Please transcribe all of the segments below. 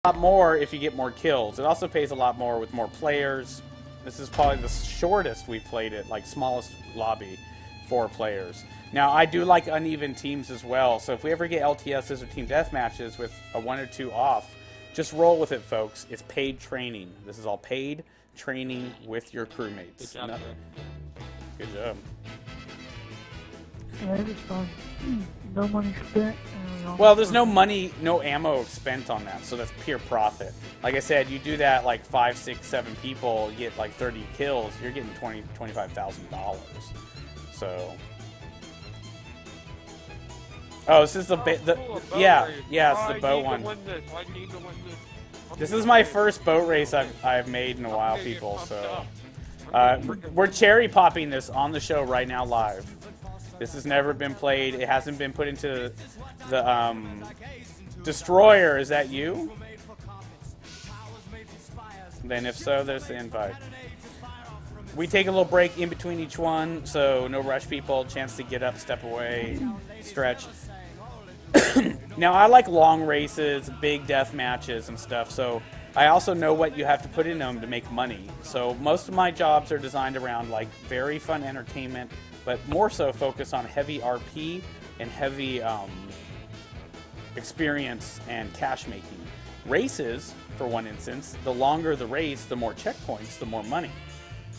a lot more if you get more kills. It also pays a lot more with more players. This is probably the shortest we've played it, like smallest lobby, 4 players. Now, I do like uneven teams as well, so if we ever get LTSs or team deathmatches with a 1 or 2 off, just roll with it, folks. It's paid training. This is all paid training with your crewmates. Good job, sir. Good job. Yeah, it was fun. No money spent. Well, there's no money, no ammo spent on that, so that's pure profit. Like I said, you do that like 5, 6, 7 people, you get like 30 kills, you're getting $25,000. So. Oh, this is the yeah, it's the boat one. This is my first boat race I've made in a while, people. So we're cherry popping this on the show right now live. This has never been played. It hasn't been put into the Destroyer. Is that you? Then if so, there's the invite. We take a little break in between each one, so no rush, people. Chance to get up, step away, stretch. Now, I like long races, big death matches and stuff, so I also know what you have to put in them to make money. So most of my jobs are designed around like very fun entertainment, but more so focus on heavy RP and heavy experience and cash making. Races, for one instance, the longer the race, the more checkpoints, the more money.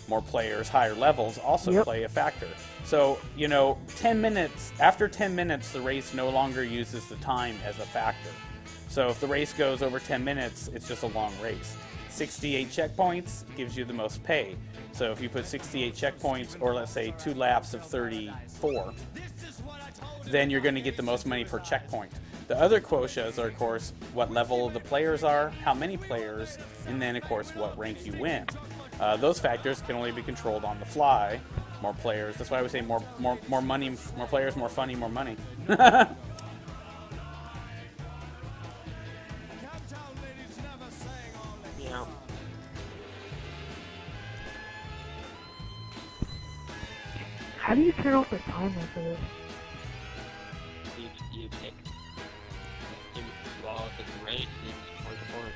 More players, higher levels also play a factor. So, you know, 10 minutes, after 10 minutes, the race no longer uses the time as a factor. So if the race goes over 10 minutes, it's just a long race. 68 checkpoints gives you the most pay. So if you put 68 checkpoints, or let's say 2 laps of 34, then you're going to get the most money per checkpoint. The other quotias are, of course, what level the players are, how many players, and then, of course, what rank you win. Those factors can only be controlled on the fly. More players. That's why we say more money, more players, more funny, more money. Yeah. How do you turn off the timer for this? You pick. Well, if it's race, it's point to point.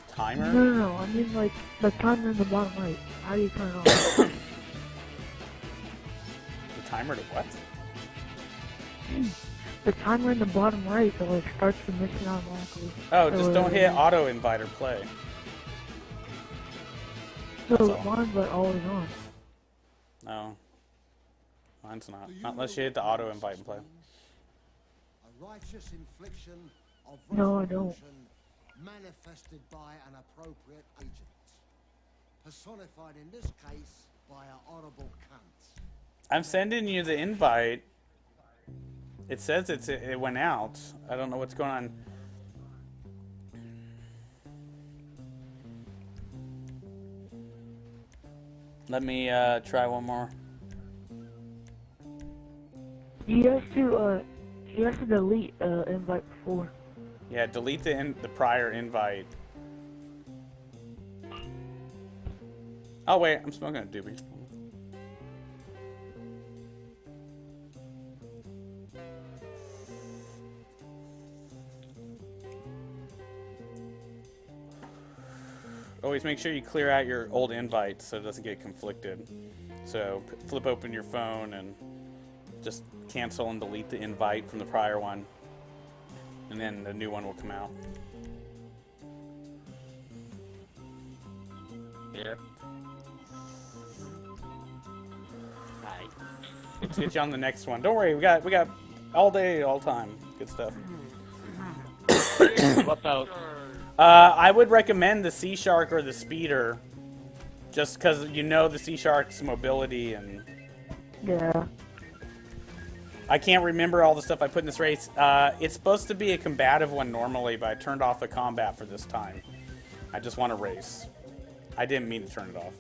Timer? No, I mean like the timer in the bottom right. How do you turn it off? The timer to what? The timer in the bottom right that like starts the mission automatically. Oh, just don't hit auto invite or play. So mine's like always on. No. Mine's not. Not unless you hit the auto invite and play. A righteous infliction of No, I don't. manifested by an appropriate agent. Personified in this case by an honorable cunt. I'm sending you the invite. It says it went out. I don't know what's going on. Let me try one more. You have to delete invite before. Yeah, delete the prior invite. Oh wait, I'm smoking a doobie. Always make sure you clear out your old invites so it doesn't get conflicted. So flip open your phone and just cancel and delete the invite from the prior one, and then the new one will come out. Yeah. Hi. Let's get you on the next one. Don't worry, we got all day, all time. Good stuff. What about? I would recommend the Sea Shark or the Speeder, just because you know the Sea Shark's mobility, and Yeah. I can't remember all the stuff I put in this race. It's supposed to be a combative one normally, but I turned off the combat for this time. I just want to race. I didn't mean to turn it off.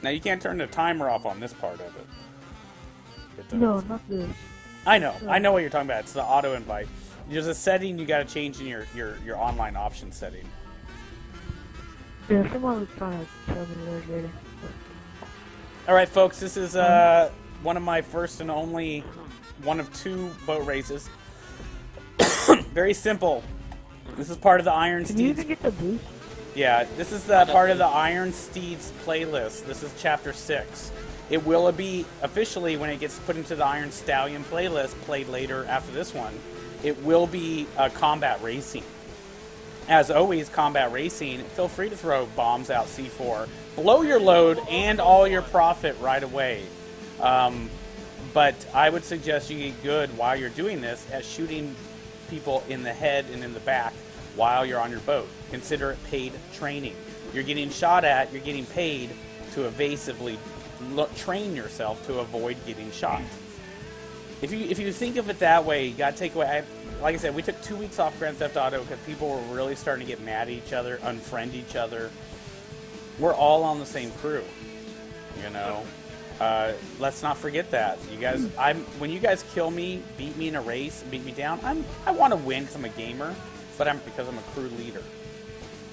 Now you can't turn the timer off on this part of it. No, not this. I know what you're talking about. It's the auto invite. There's a setting you got to change in your online option setting. Yeah, someone was trying to tell me that later. All right, folks. This is one of my first and only one of 2 boat races. Very simple. This is part of the Iron Can you Steeds. even get the boost? Yeah, this is the part of the Iron Steeds playlist. This is chapter 6. It will be officially, when it gets put into the Iron Stallion playlist, played later after this one, it will be combat racing. As always, combat racing, feel free to throw bombs out C4. Blow your load and all your profit right away. But I would suggest you get good while you're doing this at shooting people in the head and in the back while you're on your boat. Consider it paid training. You're getting shot at, you're getting paid to evasively train yourself to avoid getting shot. If you think of it that way, you got to take away... like I said, we took 2 weeks off Grand Theft Auto because people were really starting to get mad at each other, unfriend each other. We're all on the same crew, you know. Let's not forget that. You guys, when you guys kill me, beat me in a race, beat me down, I want to win because I'm a gamer, but because I'm a crew leader.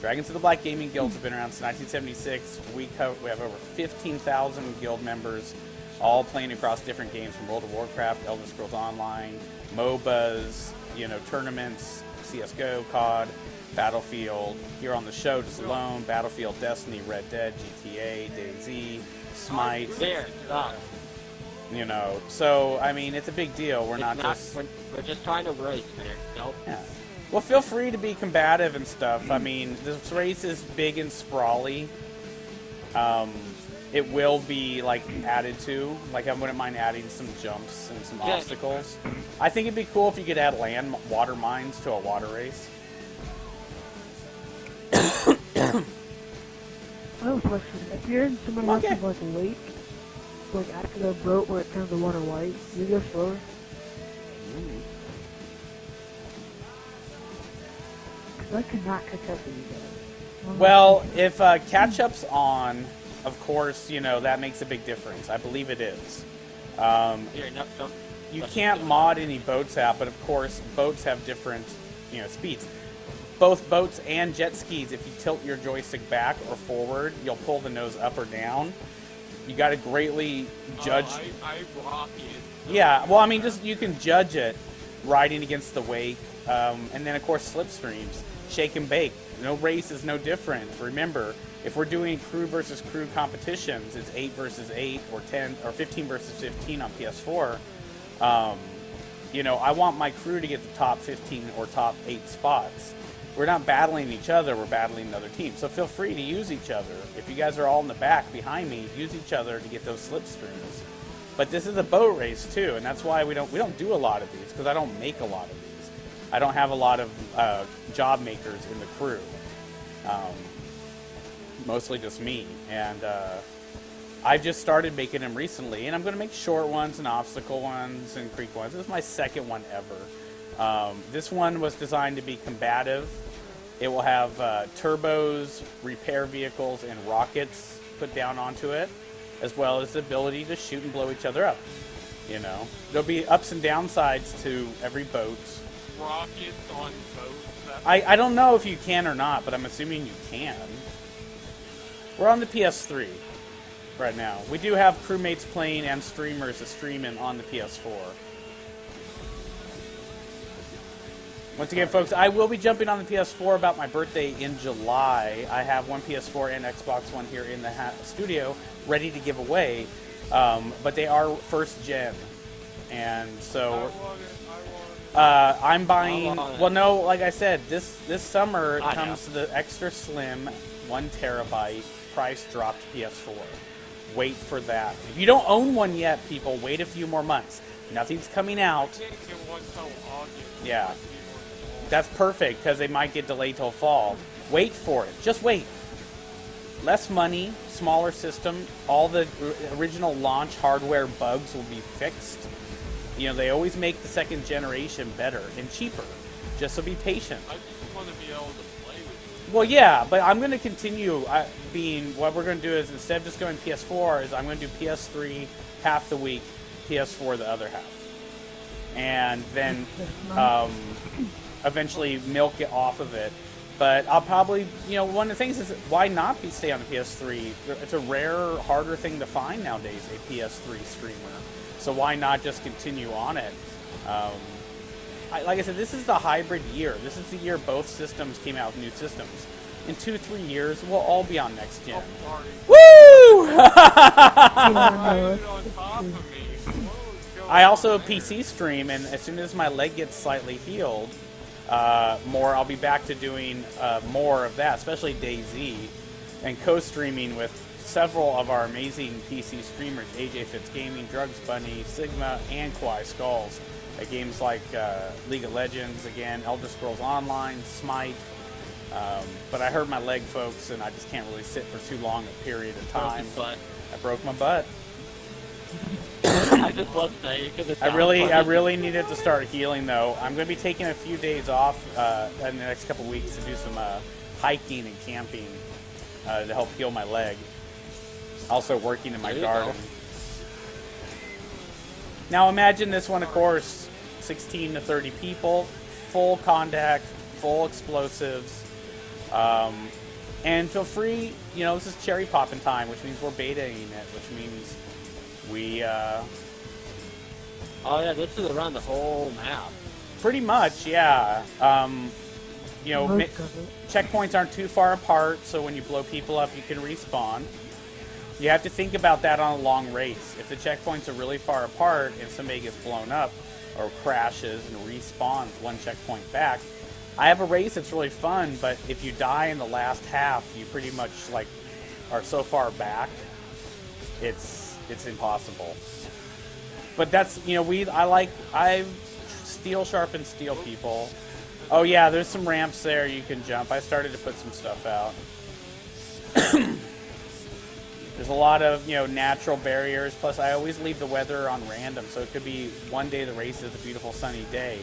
Dragons of the Black Gaming Guilds have been around since 1976. We have over 15,000 guild members, all playing across different games from World of Warcraft, Elder Scrolls Online, MOBAs, you know, tournaments, CS:GO, COD, Battlefield. Here on the show, just alone, Battlefield, Destiny, Red Dead, GTA, DayZ, Smite. There, stop. You know, so I mean, it's a big deal. We're We're just trying to race, man. Nope. Yeah. Well, feel free to be combative and stuff. I mean, this race is big and sprawly. It will be, like, added to. Like, I wouldn't mind adding some jumps and some obstacles. I think it'd be cool if you could add water mines to a water race. I have a question. If you're in someone else's like lake, like after the boat where it turns the water white, you go slower. Because I could not catch up with you guys. Well, if catch-up's on, of course, you know, that makes a big difference. I believe it is. You can't mod any boats out, but of course, boats have different, you know, speeds. Both boats and jet skis, if you tilt your joystick back or forward, you'll pull the nose up or down. You got to greatly judge. I rock it. Yeah, well, I mean, just you can judge it riding against the wake, and then of course slipstreams, shake and bake. No race is no different. Remember, if we're doing crew versus crew competitions, it's 8 versus 8 or 10 or 15 versus 15 on PS4. You know, I want my crew to get the top 15 or top 8 spots. We're not battling each other, we're battling another team. So feel free to use each other. If you guys are all in the back behind me, use each other to get those slipstreams. But this is a boat race too, and that's why we don't do a lot of these, because I don't make a lot of these. I don't have a lot of job makers in the crew. Mostly just me. And I've just started making them recently, and I'm going to make short ones and obstacle ones and creek ones. This is my second one ever. This one was designed to be combative. It will have turbos, repair vehicles, and rockets put down onto it, as well as the ability to shoot and blow each other up. You know, there'll be ups and downsides to every boat. Rockets on boats? I don't know if you can or not, but I'm assuming you can. We're on the PS3 right now. We do have crewmates playing and streamers streaming on the PS4. Once again, folks, I will be jumping on the PS4 about my birthday in July. I have one PS4 and Xbox One here in the studio ready to give away, but they are first gen, and so I'm buying. Well, no, like I said, this summer comes the extra slim 1 terabyte price dropped PS4. Wait for that. If you don't own one yet, people, wait a few more months. Nothing's coming out. Yeah. That's perfect, because they might get delayed till fall. Wait for it. Just wait. Less money, smaller system. All the original launch hardware bugs will be fixed. You know, they always make the second generation better and cheaper. Just so be patient. I just want to be able to play with you. Well, yeah, but I'm going to continue being... What we're going to do is, instead of just going PS4, is I'm going to do PS3 half the week, PS4 the other half. And then... eventually milk it off of it But I'll probably, one of the things is why not stay on the PS3? It's a rare, harder thing to find nowadays, a PS3 streamer. So why not just continue on it? Like I said, this is the hybrid year. This is the year both systems came out with new systems. In 2-3 years, we'll all be on next gen. Oh, Woo! right on top of me. I also PC stream, and as soon as my leg gets slightly healed, I'll be back to doing more of that, especially DayZ, and co-streaming with several of our amazing PC streamers, AJ Fitz Gaming, Drugs Bunny, Sigma, and Kwai Skulls, at games like League of Legends, again, Elder Scrolls Online, Smite. But I hurt my leg, folks, and I just can't really sit for too long a period of time. I broke my butt. I just love saying because I really needed to start healing, though. I'm going to be taking a few days off in the next couple weeks to do some hiking and camping to help heal my leg. Also working in my garden. Now imagine this one, of course, 16 to 30 people, full contact, full explosives, and feel free, this is cherry popping time, which means we're betaing it, which means we, Oh yeah, this is around the whole map. pretty much, yeah. Checkpoints aren't too far apart, so when you blow people up, you can respawn. You have to think about that on a long race. If the checkpoints are really far apart and somebody gets blown up or crashes and respawns one checkpoint back, I have a race that's really fun, but if you die in the last half, you pretty much are so far back, it's impossible. But that's, I steel sharpen steel people. Oh yeah, there's some ramps there you can jump. I started to put some stuff out. There's a lot of, natural barriers. Plus, I always leave the weather on random. So it could be one day the race is a beautiful sunny day.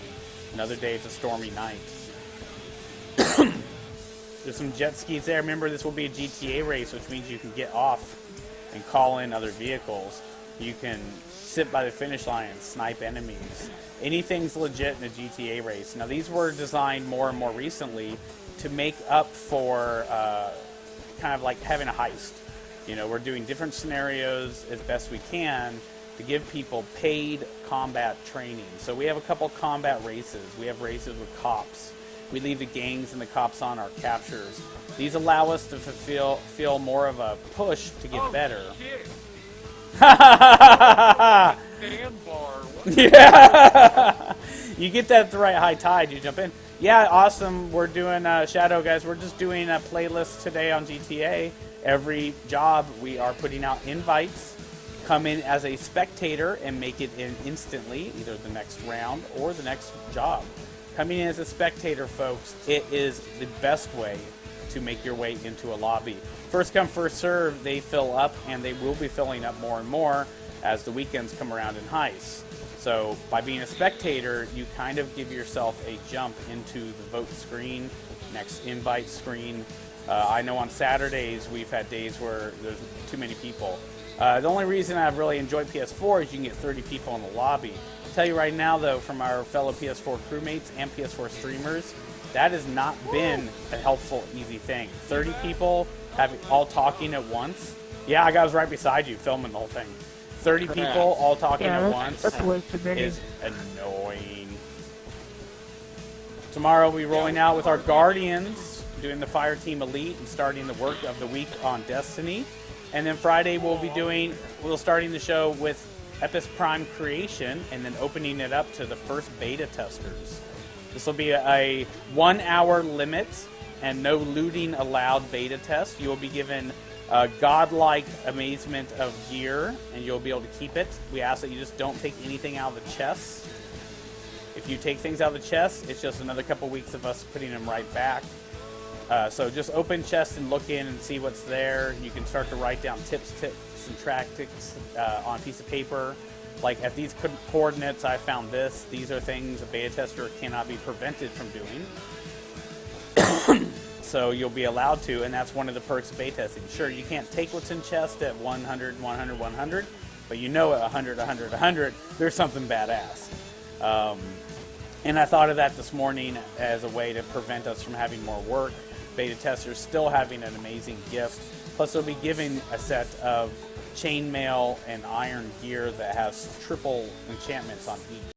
Another day it's a stormy night. There's some jet skis there. Remember, this will be a GTA race, which means you can get off and call in other vehicles. You can sit by the finish line and snipe enemies. Anything's legit in a GTA race. Now, these were designed more and more recently to make up for kind of like having a heist. We're doing different scenarios as best we can to give people paid combat training. So we have a couple combat races. We have races with cops. We leave the gangs and the cops on our captures. These allow us to feel more of a push to get better. Shit. Sandbar. Yeah. You get that at the right high tide, you jump in. Yeah, awesome. We're doing Shadow, guys. We're just doing a playlist today on GTA. Every job we are putting out invites. Come in as a spectator and make it in instantly, either the next round or the next job. Coming in as a spectator, folks, it is the best way to make your way into a lobby. First come, first serve, they fill up, and they will be filling up more and more as the weekends come around in heist. So by being a spectator, you kind of give yourself a jump into the vote screen, next invite screen. I know on Saturdays we've had days where there's too many people. The only reason I've really enjoyed PS4 is you can get 30 people in the lobby. I'll tell you right now, though, from our fellow PS4 crewmates and PS4 streamers, that has not been a helpful, easy thing. 30 people all talking at once. Yeah, I was right beside you filming the whole thing. 30 people all talking at once is annoying. Tomorrow we'll be rolling out with our Guardians, doing the Fire Team Elite and starting the work of the week on Destiny. And then Friday we'll starting the show with Epis Prime Creation and then opening it up to the first beta testers. This will be a 1 hour limit and no looting allowed beta test. You will be given a godlike amazement of gear and you'll be able to keep it. We ask that you just don't take anything out of the chests. If you take things out of the chest, it's just another couple weeks of us putting them right back. So just open chest and look in and see what's there. You can start to write down tips, and tactics on a piece of paper. Like at these coordinates, I found this. These are things a beta tester cannot be prevented from doing. So you'll be allowed to, and that's one of the perks of beta testing. Sure, you can't take what's in chest at 100, 100, 100, but at 100, 100, 100, there's something badass. And I thought of that this morning as a way to prevent us from having more work. Beta testers still having an amazing gift. Plus, they'll be giving a set of chainmail and iron gear that has triple enchantments on each.